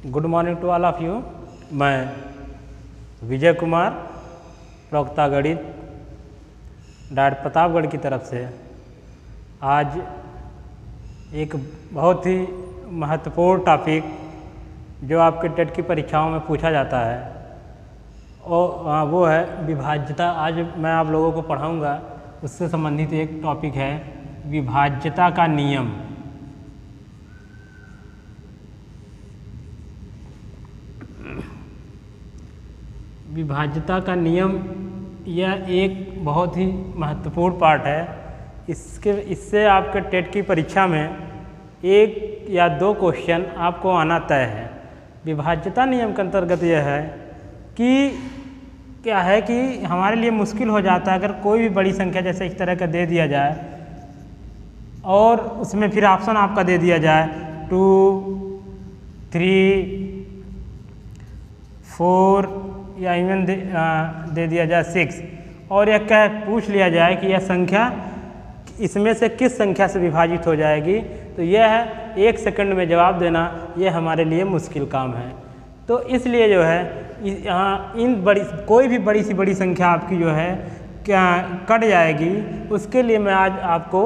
Good morning to all of you. मैं विजय कुमार, प्रवक्ता गणित डाट प्रतापगढ़ की तरफ से आज एक बहुत ही महत्वपूर्ण टॉपिक जो आपके टेट की परीक्षाओं में पूछा जाता है और वो है विभाज्यता। आज मैं आप लोगों को पढ़ाऊंगा, उससे संबंधित एक टॉपिक है विभाज्यता का नियम। विभाज्यता का नियम यह एक बहुत ही महत्वपूर्ण पार्ट है। इससे आपके टेट की परीक्षा में एक या दो क्वेश्चन आपको आना तय है। विभाज्यता नियम के अंतर्गत यह है कि क्या है कि हमारे लिए मुश्किल हो जाता है अगर कोई भी बड़ी संख्या जैसे इस तरह का दे दिया जाए और उसमें फिर ऑप्शन आपका दे दिया जाए 2, 3, 4 या इवन दे दिया जाए 6 और यह पूछ लिया जाए कि यह संख्या इसमें से किस संख्या से विभाजित हो जाएगी, तो यह है 1 सेकंड में जवाब देना, यह हमारे लिए मुश्किल काम है। तो इसलिए जो है यहाँ कोई भी बड़ी सी बड़ी संख्या आपकी जो है क्या कट जाएगी, उसके लिए मैं आज आपको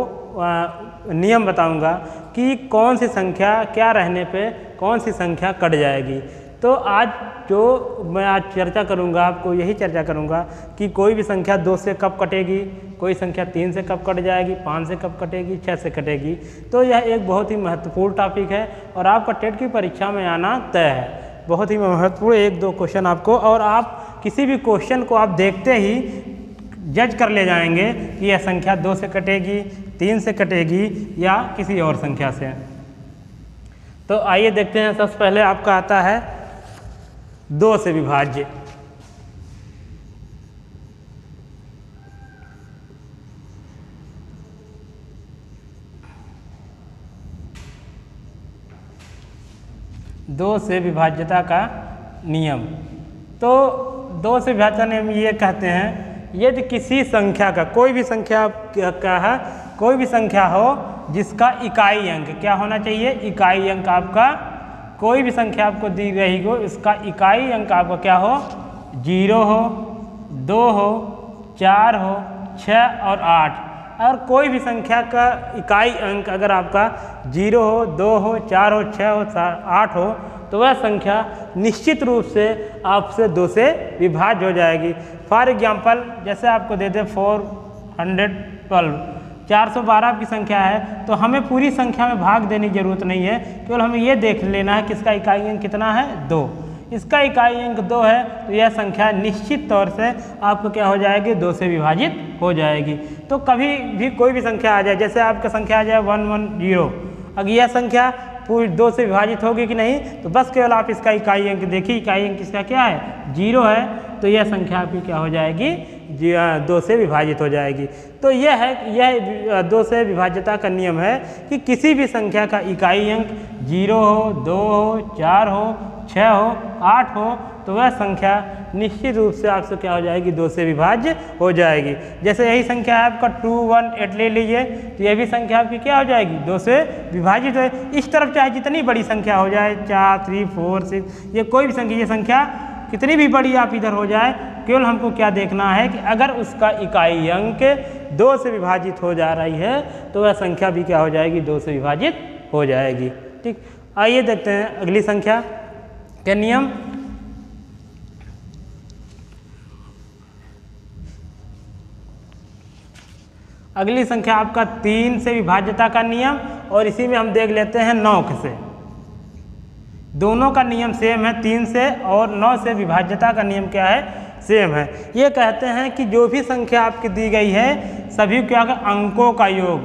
नियम बताऊंगा कि कौन सी संख्या क्या रहने पे कौन सी संख्या कट जाएगी। तो आज जो मैं आज चर्चा करूंगा, आपको यही चर्चा करूंगा कि कोई भी संख्या 2 से कब कटेगी, कोई संख्या 3 से कब कट जाएगी, 5 से कब कटेगी, 6 से कटेगी। तो यह एक बहुत ही महत्वपूर्ण टॉपिक है और आपका टेट की परीक्षा में आना तय है। बहुत ही महत्वपूर्ण 1-2 क्वेश्चन आपको, और आप किसी भी क्वेश्चन को आप देखते ही जज कर ले जाएंगे कि यह संख्या 2 से कटेगी, 3 से कटेगी या किसी और संख्या से। तो आइए देखते हैं। सबसे पहले आपका आता है 2 से विभाज्य। दो से विभाज्यता का नियम। तो 2 से विभाज्यता नियम ये कहते हैं यदि किसी संख्या का कोई भी संख्या क्या है, कोई भी संख्या हो जिसका इकाई अंक क्या होना चाहिए, इकाई अंक आपका कोई भी संख्या आपको दी गई हो, इसका इकाई अंक आपका क्या हो, 0 हो, 2 हो, 4 हो, 6 और 8। और कोई भी संख्या का इकाई अंक अगर आपका 0 हो, 2 हो, 4 हो, 6 हो, 8 हो, तो वह संख्या निश्चित रूप से आपसे 2 से विभाज्य हो जाएगी। फॉर एग्जाम्पल जैसे आपको दे दे 412, 412 आपकी संख्या है, तो हमें पूरी संख्या में भाग देने की जरूरत नहीं है, केवल हमें यह देख लेना है कि इसका इकाई अंक कितना है, 2। इसका इकाई अंक 2 है तो यह संख्या निश्चित तौर से आपको क्या हो जाएगी, 2 से विभाजित हो जाएगी। तो कभी भी कोई भी संख्या आ जाए, जैसे आपका संख्या आ जाए 110, अगर यह संख्या पूरी 2 से विभाजित होगी कि नहीं, तो बस केवल आप इसका इकाई अंक देखिए, इकाई अंक इसका क्या है, 0 है, तो यह संख्या आपकी क्या हो जाएगी, 2 से विभाजित हो जाएगी। तो यह 2 से विभाज्यता का नियम है कि किसी भी संख्या का इकाई अंक 0 हो, 2 हो, 4 हो, 6 हो, 8 हो, तो वह संख्या निश्चित रूप से आपसे क्या हो जाएगी, 2 से विभाज्य हो जाएगी। जैसे यही संख्या है आपका 218 ले लीजिए, तो यह भी संख्या आपकी क्या हो जाएगी, 2 से विभाजित हो। इस तरफ चाहे जितनी बड़ी संख्या हो जाए, 4, 3, 4, 6, ये कोई भी संख्या, ये संख्या कितनी भी बड़ी आप इधर हो जाए, केवल हमको क्या देखना है कि अगर उसका इकाई अंक 2 से विभाजित हो जा रही है तो वह संख्या भी क्या हो जाएगी, 2 से विभाजित हो जाएगी। ठीक, आइए देखते हैं अगली संख्या के नियम। अगली संख्या आपका 3 से विभाज्यता का नियम, और इसी में हम देख लेते हैं 9 से। दोनों का नियम सेम है, 3 से और 9 से विभाज्यता का नियम क्या है, सेम है। ये कहते हैं कि जो भी संख्या आपकी दी गई है सभी क्या अंकों का योग,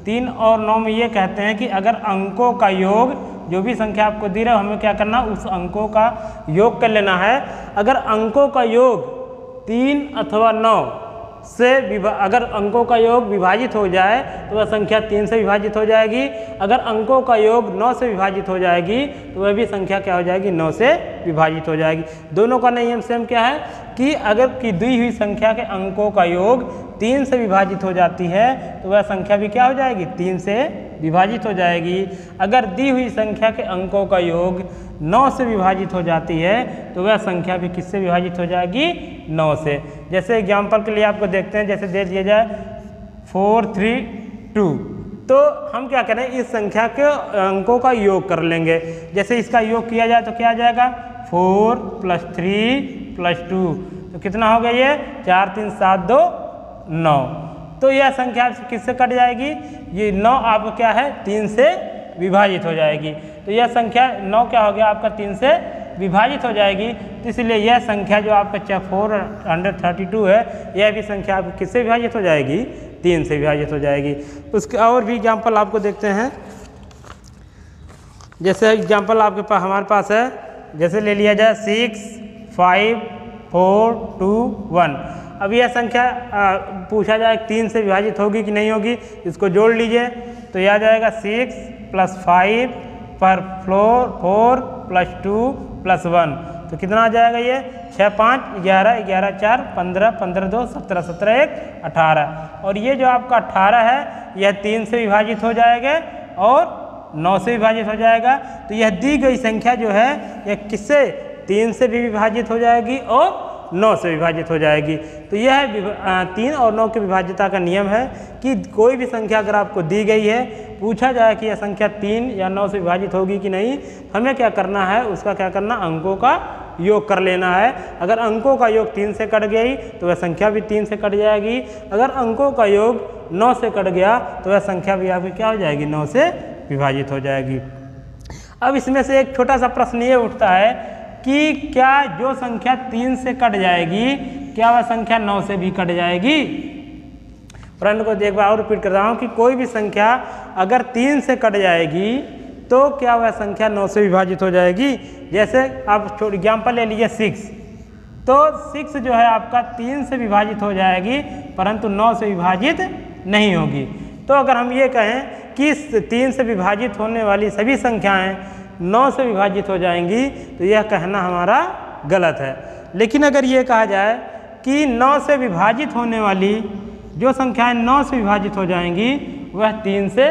3 और 9 में ये कहते हैं कि अगर अंकों का योग, जो भी संख्या आपको दी रहा है हमें क्या करना, उस अंकों का योग कर लेना है। अगर अंकों का योग 3 अथवा 9 से अगर अंकों का योग विभाजित हो जाए तो वह संख्या 3 से विभाजित हो जाएगी। अगर अंकों का योग 9 से विभाजित हो जाएगी तो वह भी संख्या क्या हो जाएगी, 9 से विभाजित हो जाएगी। दोनों का नियम सेम क्या है कि अगर की दी हुई संख्या के अंकों का योग 3 से विभाजित हो जाती है तो वह संख्या भी क्या हो जाएगी, 3 से विभाजित हो जाएगी। अगर दी हुई संख्या के अंकों का योग 9 से विभाजित हो जाती है तो वह संख्या भी किससे विभाजित हो जाएगी? 9 से। जैसे एग्जाम्पल के लिए आपको देखते हैं, जैसे दे दिया जाए 4 3 2, तो हम क्या करें, इस संख्या के अंकों का योग कर लेंगे। जैसे इसका योग किया जाए तो क्या आ जाएगा? 4 + 3 + 2, तो कितना हो गया ये? 4 3 7 2 9। तो यह संख्या किससे कट जाएगी? ये 9 आपको क्या है? 3 से विभाजित हो जाएगी। तो यह संख्या 9 क्या हो गया आपका? 3 से विभाजित हो जाएगी। तो इसलिए यह संख्या जो आपका 432 है, यह भी संख्या आपको किससे विभाजित हो जाएगी? 3 से विभाजित हो जाएगी। उसके और भी एग्जाम्पल आपको देखते हैं। जैसे एग्जाम्पल आपके पास हमारे पास है, जैसे ले लिया जाए 6 5 4 2 1। अब यह संख्या पूछा जाए 3 से विभाजित होगी कि नहीं होगी, इसको जोड़ लीजिए तो यह आ जाएगा 6 + 5 पर 4 + 2 + 1, तो कितना आ जाएगा ये? 6 5 11 11 4 15 15 2 17 17 1 18। और ये जो आपका 18 है यह 3 से विभाजित हो जाएगा और 9 से विभाजित हो जाएगा। तो यह दी गई संख्या जो है यह किससे? 3 से भी विभाजित हो जाएगी और 9 से विभाजित हो जाएगी। तो यह 3 और 9 की विभाज्यता का नियम है कि कोई भी संख्या अगर आपको दी गई है, पूछा जाए कि यह संख्या 3 या 9 से विभाजित होगी कि नहीं, हमें क्या करना है? उसका क्या करना? अंकों का योग कर लेना है। अगर अंकों का योग 3 से कट गई तो वह संख्या भी 3 से कट जाएगी। अगर अंकों का योग 9 से कट गया तो वह संख्या भी आपकी क्या हो जाएगी? 9 से विभाजित हो जाएगी। अब इसमें से एक छोटा सा प्रश्न ये उठता है कि क्या जो संख्या 3 से कट जाएगी, क्या वह संख्या 9 से भी कट जाएगी? प्रश्न को एक बार और रिपीट कर रहा हूँ कि कोई भी संख्या अगर 3 से कट जाएगी तो क्या वह संख्या 9 से विभाजित हो जाएगी? जैसे आप एग्जाम्पल ले लीजिए 6, तो 6 जो है आपका 3 से विभाजित हो जाएगी परंतु 9 से विभाजित नहीं होगी। तो अगर हम ये कहें कि 3 से विभाजित होने वाली सभी संख्याएं 9 से विभाजित हो जाएंगी तो यह कहना हमारा गलत है। लेकिन अगर ये कहा जाए कि 9 से विभाजित होने वाली जो संख्याएं 9 से विभाजित हो जाएंगी वह 3 से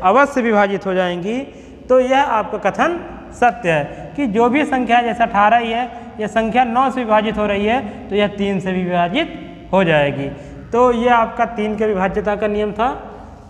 अवश्य विभाजित हो जाएंगी, तो यह आपका कथन सत्य है कि जो भी संख्या जैसे 18 ही है, यह संख्या 9 से विभाजित हो रही है तो यह 3 से भी विभाजित हो जाएगी। तो यह आपका 3 के विभाज्यता का नियम था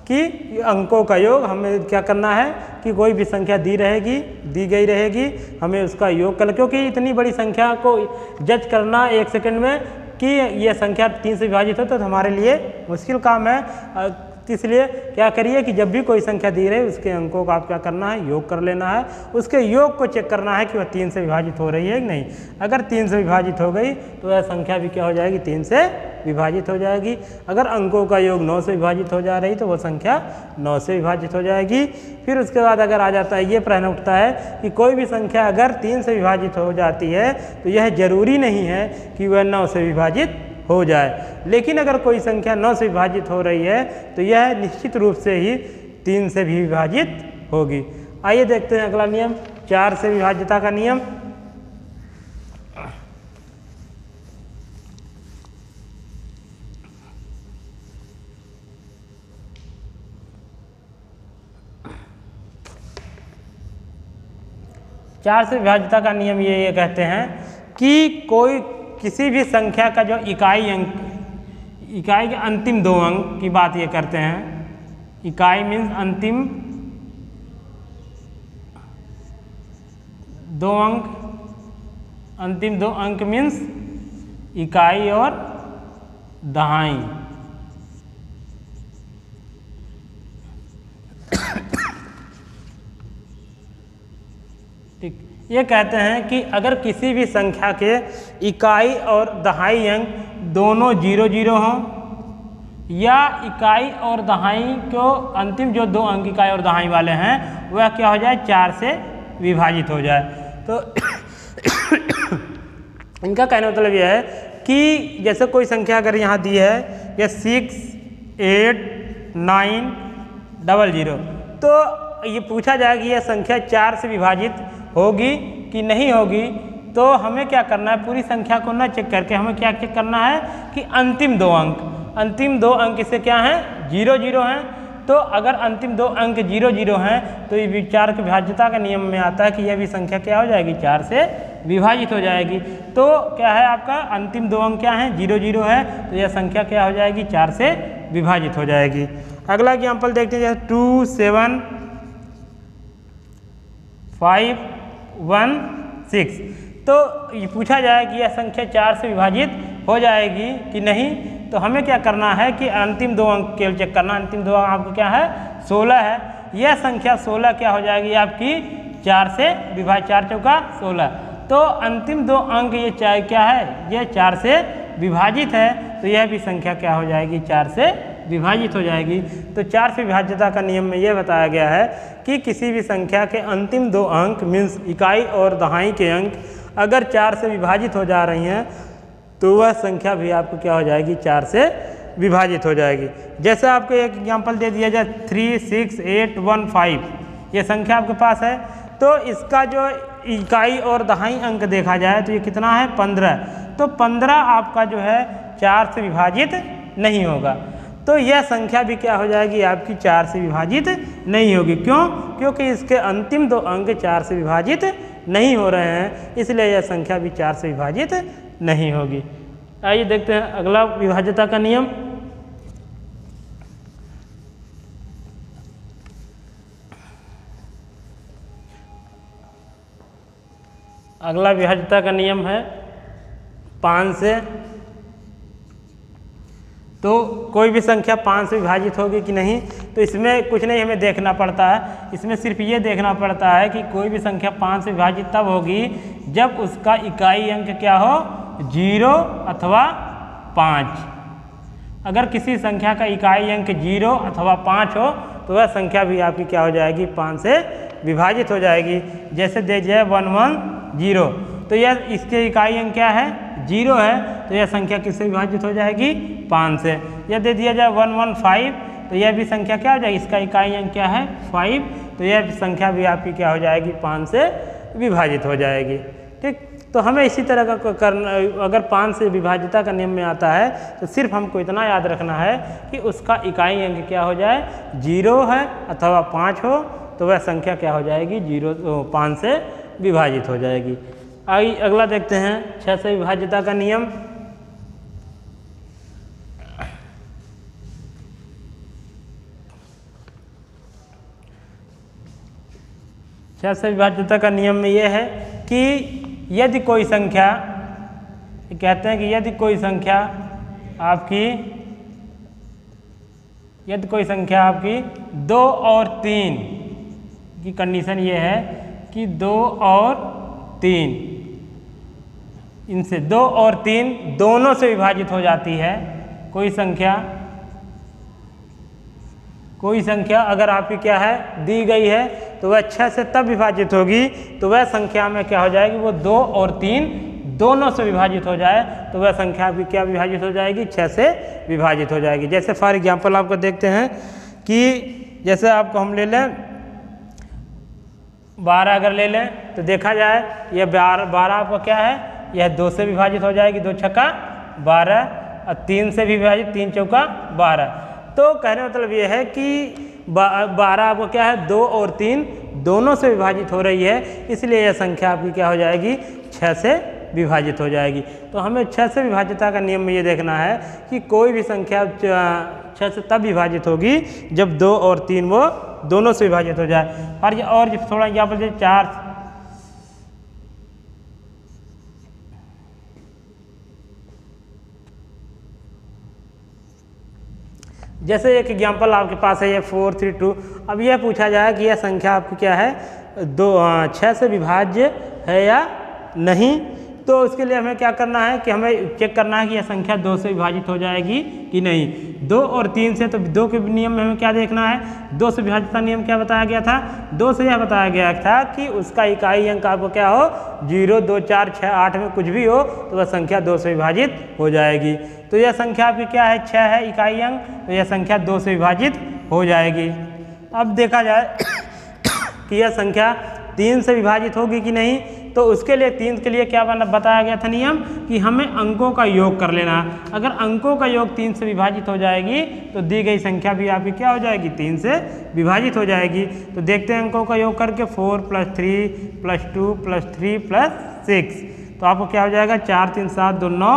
कि अंकों का योग हमें क्या करना है कि कोई भी संख्या दी गई रहेगी, हमें उसका योग कर, क्योंकि इतनी बड़ी संख्या को जज करना 1 सेकंड में कि यह संख्या 3 से विभाजित हो तो हमारे लिए मुश्किल काम है। इसलिए क्या करिए कि जब भी कोई संख्या दी रहे उसके अंकों का आप क्या करना है? योग कर लेना है। उसके योग को चेक करना है कि वह 3 से विभाजित हो रही है कि नहीं। अगर 3 से विभाजित हो गई तो वह संख्या भी क्या हो जाएगी? 3 से विभाजित हो जाएगी। अगर अंकों का योग 9 से विभाजित हो जा रही तो वह संख्या 9 से विभाजित हो जाएगी। फिर उसके बाद अगर आ जाता है, ये प्रश्न उठता है कि कोई भी संख्या अगर 3 से विभाजित हो जाती है तो यह जरूरी नहीं है कि वह 9 से विभाजित हो जाए। लेकिन अगर कोई संख्या 9 से विभाजित हो रही है तो यह निश्चित रूप से ही 3 से भी विभाजित होगी। आइए देखते हैं अगला नियम, 4 से विभाज्यता का नियम। चार से विभाज्यता का नियम ये कहते हैं कि कोई किसी भी संख्या का जो इकाई के अंतिम 2 अंक की बात ये करते हैं। इकाई मीन्स अंतिम 2 अंक, अंतिम 2 अंक मीन्स इकाई और दहाई। ठीक, ये कहते हैं कि अगर किसी भी संख्या के इकाई और दहाई अंक दोनों 0 0 हों या इकाई और दहाई को अंतिम जो 2 अंक इकाई और दहाई वाले हैं वह क्या हो जाए? 4 से विभाजित हो जाए। तो इनका कहने का मतलब यह है कि जैसे कोई संख्या अगर यहाँ दी है या 6 8 9 0 0, तो ये पूछा जाए कि यह संख्या 4 से विभाजित होगी कि नहीं होगी, तो हमें क्या करना है? पूरी संख्या को ना चेक करके हमें क्या चेक करना है कि अंतिम 2 अंक, अंतिम 2 अंक इससे क्या हैं? 0 0 हैं। तो अगर अंतिम दो अंक 0 0 हैं तो ये 4 की विभाज्यता का नियम में आता है कि यह भी संख्या क्या हो जाएगी, 4 से विभाजित हो जाएगी। तो क्या है आपका अंतिम दो अंक क्या हैं, 0 0 है, तो यह संख्या क्या हो जाएगी, 4 से विभाजित हो जाएगी। अगला एग्जाम्पल देखते हैं, 2 7 5 1 6। तो ये पूछा जाए कि यह संख्या 4 से विभाजित हो जाएगी कि नहीं। तो हमें क्या करना है कि अंतिम दो अंक केवल चेक करना। अंतिम दो अंक आपको क्या है, 16 है। यह संख्या 16 क्या हो जाएगी आपकी, 4 से विभाजित, 4 चौका 16। तो अंतिम दो अंक ये क्या है, ये 4 से विभाजित है, तो यह भी संख्या क्या हो जाएगी, 4 से विभाजित हो जाएगी। तो 4 से विभाज्यता का नियम में यह बताया गया है कि किसी भी संख्या के अंतिम दो अंक मीन्स इकाई और दहाई के अंक अगर 4 से विभाजित हो जा रही हैं तो वह संख्या भी आपको क्या हो जाएगी, 4 से विभाजित हो जाएगी। जैसे आपको एक एग्जांपल दे दिया जाए 3 6 8 1 5, ये संख्या आपके पास है। तो इसका जो इकाई और दहाई अंक देखा जाए तो ये कितना है, 15। तो 15 आपका जो है 4 से विभाजित नहीं होगा। तो यह संख्या भी क्या हो जाएगी आपकी, 4 से विभाजित नहीं होगी। क्यों? क्योंकि इसके अंतिम दो अंक 4 से विभाजित नहीं हो रहे हैं, इसलिए यह संख्या भी 4 से विभाजित नहीं होगी। आइए देखते हैं अगला विभाज्यता का नियम। अगला विभाज्यता का नियम है 5 से। तो कोई भी संख्या 5 से विभाजित होगी कि नहीं, तो इसमें कुछ नहीं हमें देखना पड़ता है। इसमें सिर्फ ये देखना पड़ता है कि कोई भी संख्या 5 से विभाजित तब होगी जब उसका इकाई अंक क्या हो, 0 अथवा 5। अगर किसी संख्या का इकाई अंक 0 अथवा 5 हो तो वह संख्या भी आपकी क्या हो जाएगी, 5 से विभाजित हो जाएगी। जैसे दे जाए 1 1 0, तो यह इसके इकाई अंक क्या है, 0 है, तो यह संख्या किससे विभाजित हो जाएगी, 5 से। यह दे दिया जाए 1 1 5, तो यह भी संख्या क्या हो जाएगी, इसका इकाई अंक क्या है, 5, तो यह संख्या भी आपकी क्या हो जाएगी, 5 से विभाजित हो जाएगी। ठीक, तो हमें इसी तरह का करना, अगर 5 से विभाज्यता का नियम में आता है तो सिर्फ हमको इतना याद रखना है कि उसका इकाई अंक क्या हो जाए, 0 है अथवा 5 हो, तो वह संख्या क्या हो जाएगी, 5 से विभाजित हो जाएगी। आइए अगला देखते हैं 6 से विभाज्यता का नियम। छह से विभाज्यता का नियम में यह है कि यदि कोई संख्या, कहते हैं कि यदि कोई संख्या आपकी 2 और 3 की कंडीशन ये है कि 2 और 3, इनसे 2 और 3 दोनों से विभाजित हो जाती है। कोई संख्या अगर आपकी क्या है, दी गई है, तो वह 6 से तब विभाजित होगी तो वह संख्या में क्या हो जाएगी, वो 2 और 3 दोनों से विभाजित हो जाए तो वह संख्या भी क्या विभाजित हो जाएगी, 6 से विभाजित हो जाएगी। जैसे फॉर एग्जांपल आपको देखते हैं कि जैसे आपको हम ले लें 12, अगर ले लें तो देखा जाए यह 12 आपका क्या है, यह 2 से विभाजित हो जाएगी, 2 छक्का 12, और 3 से भी विभाजित, 3 चौका 12। तो कहने मतलब ये है कि 12 आपको क्या है, 2 और 3 दोनों से विभाजित हो रही है, इसलिए यह संख्या आपकी क्या हो जाएगी, 6 से विभाजित हो जाएगी। तो हमें 6 से विभाज्यता का नियम में ये देखना है कि कोई भी संख्या 6 से तब विभाजित होगी जब 2 और 3 वो दोनों से विभाजित हो जाए। और थोड़ा यहाँ पर 4, जैसे एक एग्जांपल आपके पास है ये 4 3 2। अब यह पूछा जाए कि यह संख्या आपकी क्या है, 6 से विभाज्य है या नहीं। तो उसके लिए हमें क्या करना है कि हमें चेक करना है कि यह संख्या 2 से विभाजित हो जाएगी कि नहीं। 2 और 3 से, तो 2 के नियम में हमें क्या देखना है, 2 से विभाज्यता नियम क्या बताया गया था, 2 से यह बताया गया था कि उसका इकाई अंक आपको क्या हो, 0 2 4 6 8 में कुछ भी हो तो वह संख्या 2 से विभाजित हो जाएगी। तो यह संख्या आपकी क्या है, 6 है इकाई अंक, तो यह संख्या 2 से विभाजित हो जाएगी। अब देखा जाए कि यह संख्या 3 से विभाजित होगी कि नहीं। तो उसके लिए 3 के लिए क्या बताया गया था नियम कि हमें अंकों का योग कर लेना है। अगर अंकों का योग 3 से विभाजित हो जाएगी तो दी गई संख्या भी आपकी क्या हो जाएगी, 3 से विभाजित हो जाएगी। तो देखते हैं अंकों का योग करके 4 + 3 + 2 + 3 + 6, तो आपको क्या हो जाएगा 4 3 7 2 9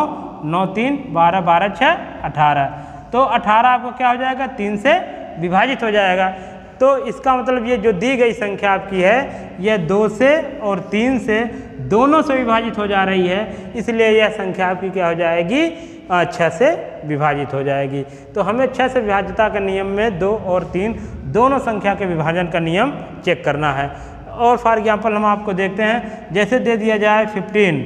9 3 12 12 6 18। तो 18 आपको क्या हो जाएगा 3 से विभाजित हो जाएगा। तो इसका मतलब ये जो दी गई संख्या आपकी है यह 2 से और 3 से दोनों से विभाजित हो जा रही है, इसलिए यह संख्या आपकी क्या हो जाएगी 6 से विभाजित हो जाएगी। तो हमें 6 से विभाज्यता के नियम में 2 और 3 दोनों संख्या के विभाजन का नियम चेक करना है। और फॉर एग्जाम्पल हम आपको देखते हैं, जैसे दे दिया जाए 15,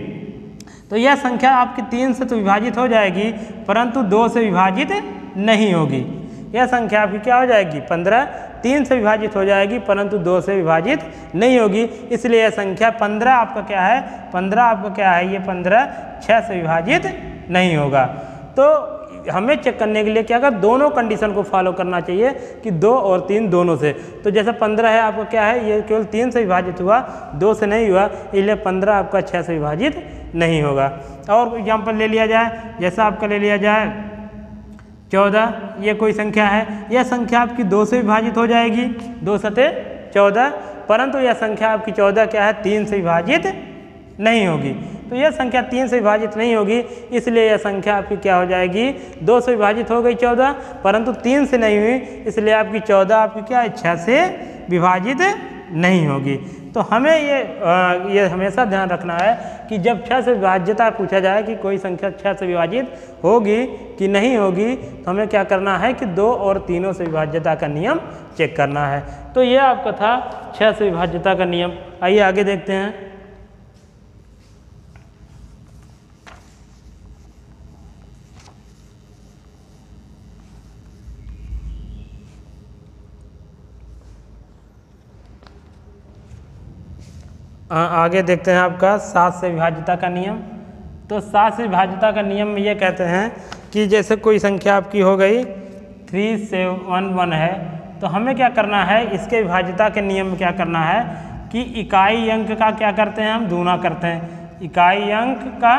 तो यह संख्या आपकी 3 से तो विभाजित हो जाएगी परंतु 2 से विभाजित नहीं होगी। यह संख्या आपकी क्या हो जाएगी 15 3 से विभाजित हो जाएगी परंतु 2 से विभाजित नहीं होगी, इसलिए यह संख्या 15 आपका क्या है 15 आपका क्या है ये 15 6 से विभाजित नहीं होगा। तो हमें चेक करने के लिए क्या कर दोनों कंडीशन को फॉलो करना चाहिए कि 2 और 3 दोनों से। तो जैसे 15 है आपका क्या है ये केवल 3 से विभाजित हुआ 2 से नहीं हुआ, इसलिए 15 आपका 6 से विभाजित नहीं होगा। और एग्जाम्पल ले लिया जाए, जैसा आपका ले लिया जाए 14, ये कोई संख्या है, यह संख्या आपकी 2 से विभाजित हो जाएगी 2 सते 14, परंतु यह संख्या आपकी 14 क्या है 3 से विभाजित नहीं होगी। तो यह संख्या 3 से विभाजित नहीं होगी, इसलिए यह संख्या आपकी क्या हो जाएगी 2 से विभाजित हो गई 14 परंतु 3 से नहीं हुई, इसलिए आपकी 14 आपकी क्या है 6 से विभाजित नहीं होगी। तो हमें ये हमेशा ध्यान रखना है कि जब 6 से विभाज्यता पूछा जाए कि कोई संख्या 6 से विभाजित होगी कि नहीं होगी, तो हमें क्या करना है कि 2 और 3 से विभाज्यता का नियम चेक करना है। तो यह आपका था 6 से विभाज्यता का नियम। आइए आगे देखते हैं। आगे देखते हैं आपका 7 से विभाज्यता का नियम। तो 7 से विभाज्यता का नियम में ये कहते हैं कि जैसे कोई संख्या आपकी हो गई 3711 है, तो हमें क्या करना है इसके विभाज्यता के नियम में क्या करना है कि इकाई अंक का क्या करते हैं हम दूना करते हैं, इकाई अंक का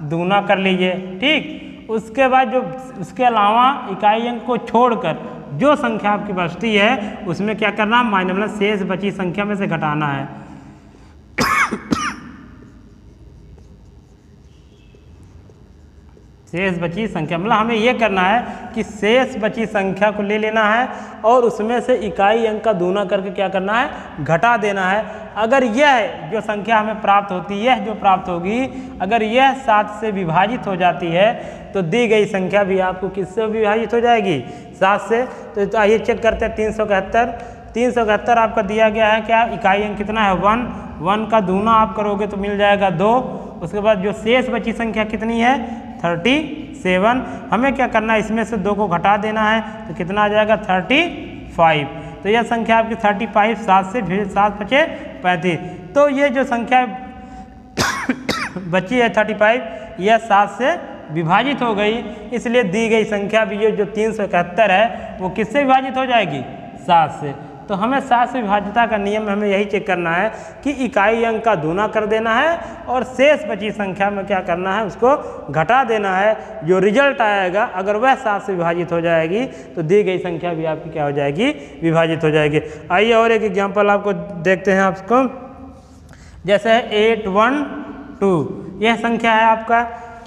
दूना कर लीजिए, ठीक। उसके बाद जो उसके अलावा इकाई अंक को छोड़कर जो संख्या आपकी बचती है उसमें क्या करना माइनस मतलब शेष बची संख्या में से घटाना है। शेष बची संख्या मतलब हमें यह करना है कि शेष बची संख्या को ले लेना है और उसमें से इकाई अंक का दूना करके क्या करना है घटा देना है। अगर यह जो संख्या हमें प्राप्त होती है, यह जो प्राप्त होगी, अगर यह 7 से विभाजित हो जाती है तो दी गई संख्या भी आपको किससे विभाजित हो जाएगी 7 से। तो आइए चेक करते हैं 371 आपका दिया गया है, क्या इकाई अंक कितना है 1 का दूना आप करोगे तो मिल जाएगा 2। उसके बाद जो शेष बची संख्या कितनी है 37। हमें क्या करना है इसमें से 2 को घटा देना है तो कितना आ जाएगा 35। तो यह संख्या आपकी 35 7 से फिर 7 बचे 35। तो ये जो संख्या बची है 35 यह 7 से विभाजित हो गई, इसलिए दी गई संख्या भी ये जो 371 है वो किससे विभाजित हो जाएगी 7 से। तो हमें 7 से विभाज्यता का नियम हमें यही चेक करना है कि इकाई अंक का दूना कर देना है और शेष बची संख्या में क्या करना है उसको घटा देना है। जो रिजल्ट आएगा अगर वह 7 से विभाजित हो जाएगी तो दी गई संख्या भी आपकी क्या हो जाएगी विभाजित हो जाएगी। आइए और एक एग्जांपल आपको देखते हैं आपको, जैसे है 812 यह संख्या है आपका,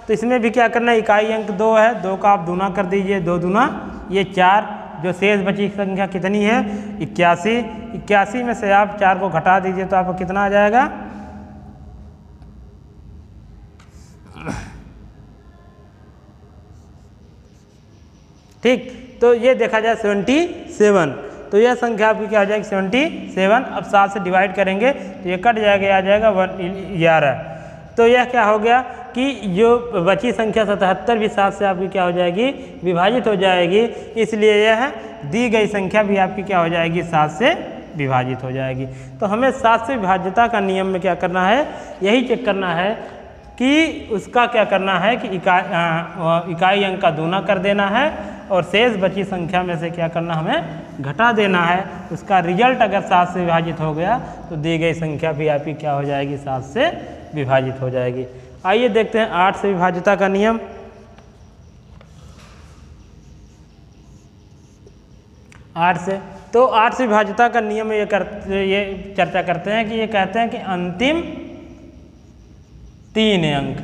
तो इसमें भी क्या करना है इकाई अंक 2 है, 2 का आप दूना कर दीजिए, 2 दूना ये 4। जो शेष बची संख्या कितनी है 81 में से आप 4 को घटा दीजिए तो आपको कितना आ जाएगा ठीक। तो ये देखा जाए 77, तो यह संख्या आपकी क्या हो जाएगी 77। अब 7 से डिवाइड करेंगे तो ये कट जाएगा, आ जाएगा 11। तो यह क्या हो गया कि जो बची संख्या 77 भी 7 से आपकी क्या हो जाएगी विभाजित हो जाएगी, इसलिए यह दी गई संख्या भी आपकी क्या हो जाएगी 7 से विभाजित हो जाएगी। तो हमें 7 से विभाज्यता का नियम में क्या करना है यही चेक करना है कि उसका क्या करना है कि इकाई अंक का दूना कर देना है और शेष बची संख्या में से क्या करना हमें घटा देना है। उसका रिजल्ट अगर 7 से विभाजित हो गया तो दी गई संख्या भी आपकी क्या हो जाएगी, 7 से विभाजित हो जाएगी। आइए देखते हैं 8 से विभाज्यता का नियम। 8 से, तो 8 से विभाज्यता का नियम ये चर्चा करते हैं कि ये कहते हैं कि अंतिम 3 अंक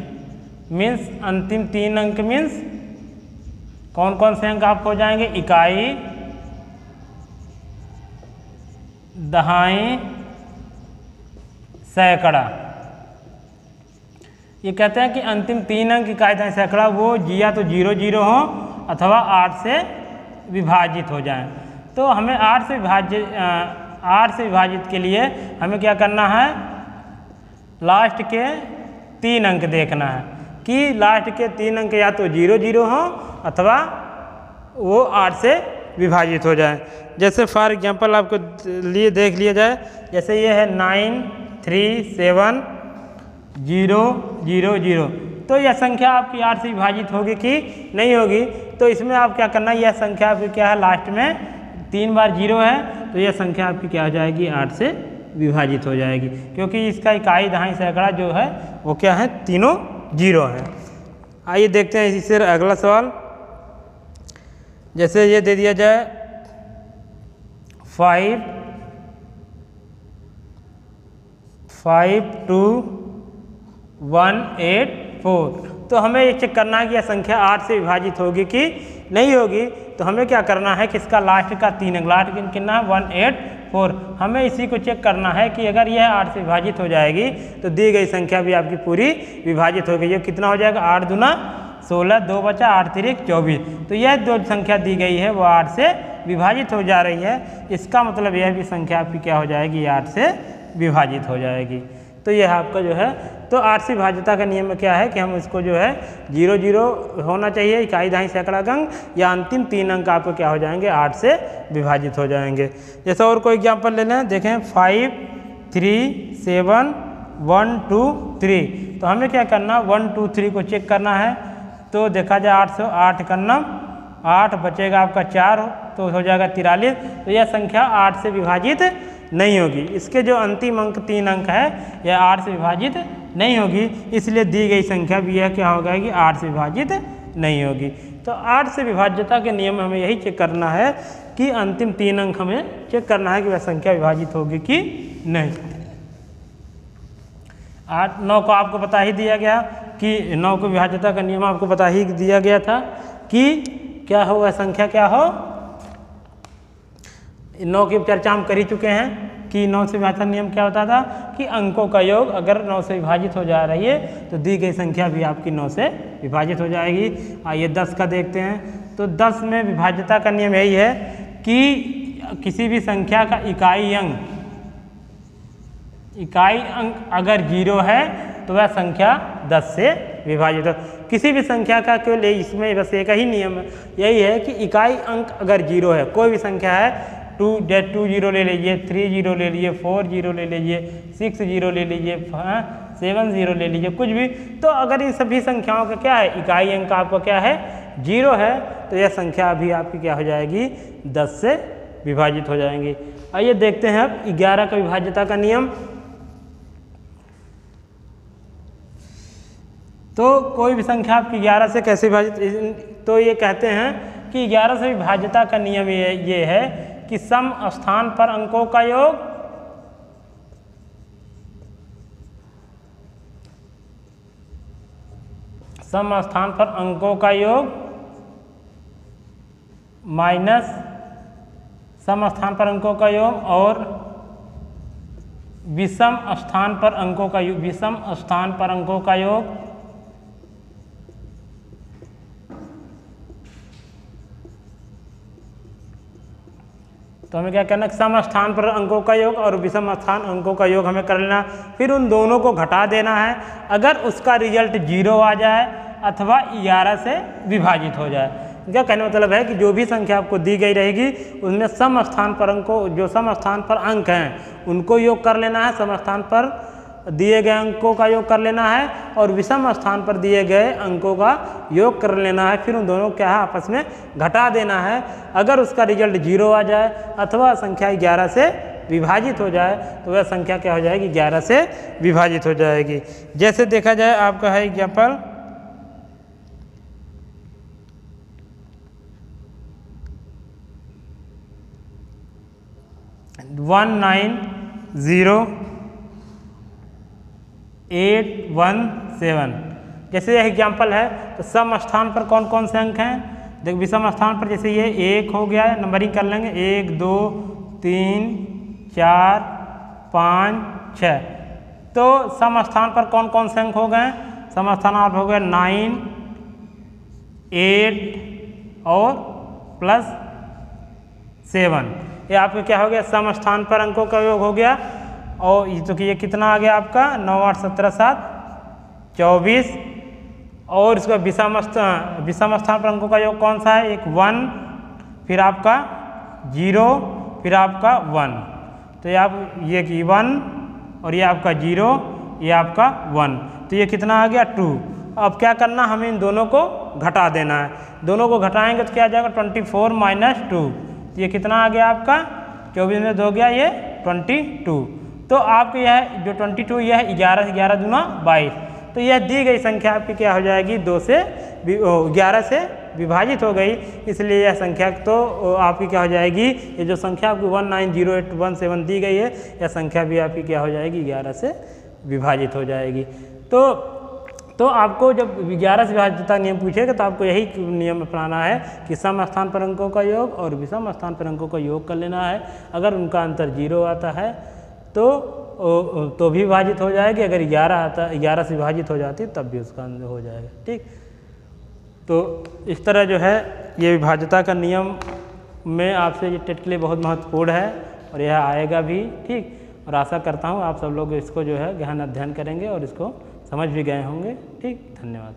मीन्स, अंतिम 3 अंक मीन्स कौन कौन से अंक आप हो जाएंगे, इकाई, दहाई, सैकड़ा। ये कहते हैं कि अंतिम 3 अंक इकाई, दहाई, सैकड़ा वो या तो 0 0 हो अथवा 8 से विभाजित हो जाएं। तो हमें 8 से विभाजित के लिए हमें क्या करना है, लास्ट के 3 अंक देखना है कि लास्ट के 3 अंक या तो 0 0 हो अथवा वो 8 से विभाजित हो जाए। जैसे फॉर एग्जांपल आपको लिए देख लिया जाए, जैसे ये है 9 3 7 0 0 0, तो यह संख्या आपकी 8 से विभाजित होगी कि नहीं होगी। तो इसमें आप क्या करना, यह संख्या आपकी क्या है, लास्ट में 3 बार 0 है, तो यह संख्या आपकी क्या हो जाएगी, 8 से विभाजित हो जाएगी, क्योंकि इसका इकाई, दहाई, सैकड़ा जो है वो क्या है, तीनों 0 है। आइए देखते हैं इससे अगला सवाल। जैसे ये दे दिया जाए 5 2 1 8 4, तो हमें ये चेक करना है कि यह संख्या 8 से विभाजित होगी कि नहीं होगी। तो हमें क्या करना है कि इसका लास्ट का 3 अंक, लास्ट कितना है 1 8 4, हमें इसी को चेक करना है कि अगर यह 8 से विभाजित हो जाएगी तो दी गई संख्या भी आपकी पूरी विभाजित हो गई। ये कितना हो जाएगा, 8 दूना 16, 2 बचा, 8 तिरिक 24, तो यह जो संख्या दी गई है वो 8 से विभाजित हो जा रही है। इसका मतलब यह भी संख्या आपकी क्या हो जाएगी, 8 से विभाजित हो जाएगी। तो यह आपका जो है, तो 8 से विभाज्यता का नियम में क्या है कि हम इसको जो है 0 0 होना चाहिए इकाई, दहाई, सैकड़ा का अंक, या अंतिम 3 अंक आपको क्या हो जाएंगे, 8 से विभाजित हो जाएंगे। जैसे और कोई एग्जाम्पल ले लें, देखें 5 3 7 1 2 3, तो हमें क्या करना, 1 2 3 को चेक करना है। तो देखा जाए 8 का 9, 8 बचेगा आपका 4, तो हो जाएगा 43, तो यह संख्या 8 से विभाजित नहीं होगी। इसके जो अंतिम अंक 3 अंक है यह 8 से विभाजित नहीं होगी, इसलिए दी गई संख्या भी यह क्या होगा कि 8 से विभाजित नहीं होगी। तो 8 से विभाज्यता के नियम में हमें यही चेक करना है कि अंतिम 3 अंक हमें चेक करना है कि वह संख्या विभाजित होगी कि नहीं। 8 9 को आपको बता ही दिया गया कि 9 को विभाज्यता का नियम आपको बता ही दिया गया था कि क्या हो, वह संख्या क्या हो। 9 की चर्चा हम कर ही चुके हैं कि 9 से विभाज्यता नियम क्या होता था कि अंकों का योग अगर 9 से विभाजित हो जा रही है तो दी गई संख्या भी आपकी 9 से विभाजित हो जाएगी। आइए 10 का देखते हैं। तो 10 में विभाज्यता का नियम यही है कि किसी भी संख्या का इकाई अंक अगर 0 है तो वह संख्या 10 से विभाजित हो। किसी भी संख्या का केवल इसमें बस एक ही नियम यही है कि इकाई अंक अगर 0 है, कोई भी संख्या है, 2 0 ले लीजिए, 3 0 ले लीजिए, 4 0 ले लीजिए, 6 0 ले लीजिए, 7 0 ले लीजिए, कुछ भी, तो अगर इन सभी संख्याओं का क्या है, इकाई अंक आपका क्या है, 0 है, तो यह संख्या अभी आपकी क्या हो जाएगी, 10 से विभाजित हो जाएंगी। आइए देखते हैं अब 11 का विभाज्यता का नियम। तो कोई भी संख्या आपकी 11 से कैसे विभाजित, तो ये कहते हैं कि 11 से विभाज्यता का नियम ये है कि सम स्थान पर अंकों का योग माइनस सम स्थान पर अंकों का योग और विषम स्थान पर अंकों का योग तो हमें क्या करना, सम स्थान पर अंकों का योग और विषम स्थान अंकों का योग हमें कर लेना, फिर उन दोनों को घटा देना है। अगर उसका रिजल्ट 0 आ जाए अथवा 11 से विभाजित हो जाए, क्या कहने मतलब है कि जो भी संख्या आपको दी गई रहेगी उसमें सम स्थान पर अंकों, जो सम स्थान पर अंक हैं उनको योग कर लेना है, सम स्थान पर दिए गए अंकों का योग कर लेना है और विषम स्थान पर दिए गए अंकों का योग कर लेना है। फिर उन दोनों क्या है आपस में घटा देना है। अगर उसका रिजल्ट 0 आ जाए अथवा संख्या 11 से विभाजित हो जाए तो वह संख्या क्या हो जाएगी, 11 से विभाजित हो जाएगी। जैसे देखा जाए आपका है एग्जाम्पल 190817, जैसे यह एग्जाम्पल है तो सम स्थान पर कौन कौन से अंक हैं। देख विषम स्थान पर जैसे ये 1 हो गया है, नंबरिंग कर लेंगे 1 2 3 4 5 6। तो सम स्थान पर कौन कौन से अंक हो गए, सम स्थान आप हो गए 9 8 और +7। ये आपका क्या हो गया, सम स्थान पर अंकों का योग हो गया। और ये तो कि ये कितना आ गया आपका 9 8 17 7 24। और इसका विषम स्थान पर अंकों का योग कौन सा है, एक 1 फिर आपका 0 फिर आपका 1। तो ये आप ये कि 1 और ये आपका 0 ये आपका 1, तो ये कितना आ गया 2। अब क्या करना, हमें इन दोनों को घटा देना है। दोनों को घटाएंगे तो क्या आ जाएगा 24 - 2। ये कितना आ गया आपका 24 में 2 हो गया ये 22। तो आपके यह जो 22 यह 11 दूना 22। तो यह दी गई संख्या आपकी क्या हो जाएगी 11 से विभाजित हो गई। इसलिए यह संख्या तो आपकी क्या हो जाएगी, ये जो संख्या आपकी 190817 दी गई है यह संख्या भी आपकी क्या हो जाएगी 11 से विभाजित हो जाएगी। तो आपको जब 11 से विभाजितता नियम पूछेगा तो आपको यही नियम अपनाना है कि सम स्थान पर अंकों का योग और विषम स्थान पर अंकों का योग कर लेना है। अगर उनका अंतर 0 आता है तो भी विभाजित हो जाएगी, अगर 11 से विभाजित हो जाती तब भी उसका अंतर हो जाएगा। ठीक, तो इस तरह जो है ये विभाज्यता का नियम में आपसे ये टेट के लिए बहुत महत्वपूर्ण है और यह आएगा भी। ठीक, और आशा करता हूँ आप सब लोग इसको जो है गहन अध्ययन करेंगे और इसको समझ भी गए होंगे। ठीक, धन्यवाद।